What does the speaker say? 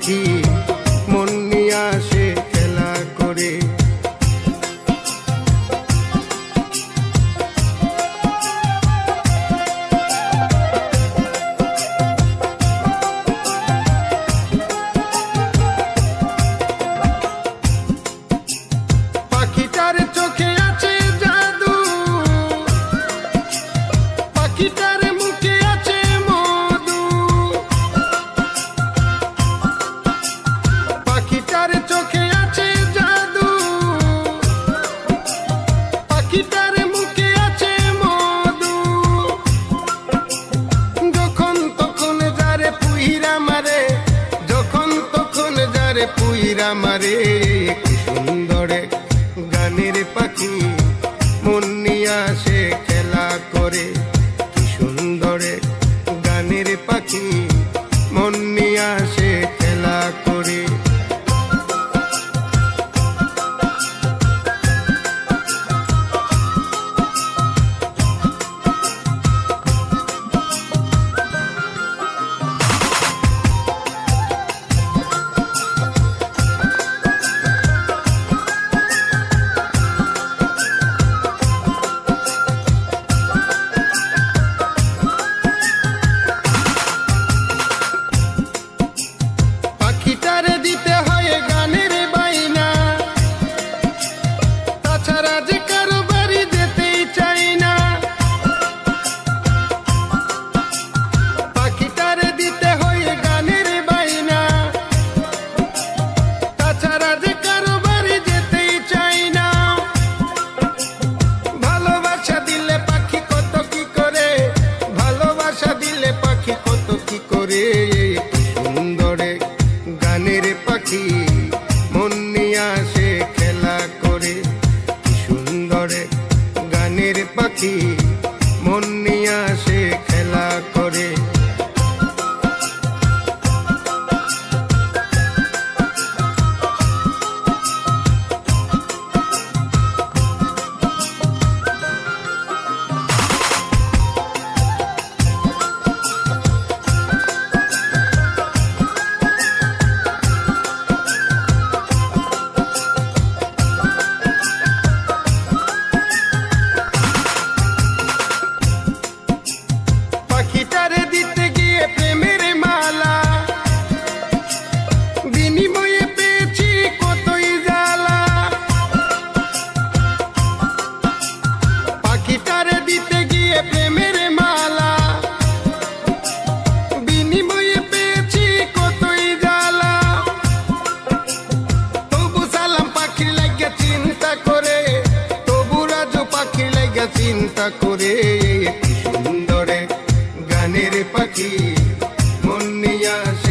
পাখি মন নিয়ে আসে খেলা করে। পাখিটার চোখে আছে জাদু, পাখিটার মুখে আছে মধু, পাখিটার চোখে আছে জাদু, পাখিটার মুখে আছে মধু। যখন তখন যারে পুইরা মারে, যখন তখন যারে পুইরা মারে, কি সুন্দর গানের পাখি মন নিয়ে আসে খেলা করে। কি সুন্দর গানের পাখি মন নিয়ে আসে খেলা করে। পাখিটারে দিতে হয় গানের বাইনা, তাছাড়া যে কারো বাড়ি যেতেই চাই না। পাখিটারে দিতে হয় গানের বাইনা, তাছাড়া যে কারো বাড়ি যেতেই চাই না। ভালোবাসা দিলে পাখি কত কি করে, ভালোবাসা দিলে পাখি কত কি করে। সুন্দরে গানের পাখি মন নিয়ে আসে খেলা করে। কি সুন্দরে গানের পাখি মন নিয়ে আসে খেলা করে। পাখিটারে দিতে গিয়ে প্রেমের মালা, বিনিময়ে পেয়েছি কতই জ্বালা। পাখিটারে দিতে গিয়ে প্রেমের মালা, বিনিময়ে পেয়েছি কতই জ্বালা। তবু সালাম পাখির লাগে চিন্তা করে, তবু রাজু পাখির লাগে চিন্তা করে। কি সুন্দরে গানের পাখি মন নিয়ে আসে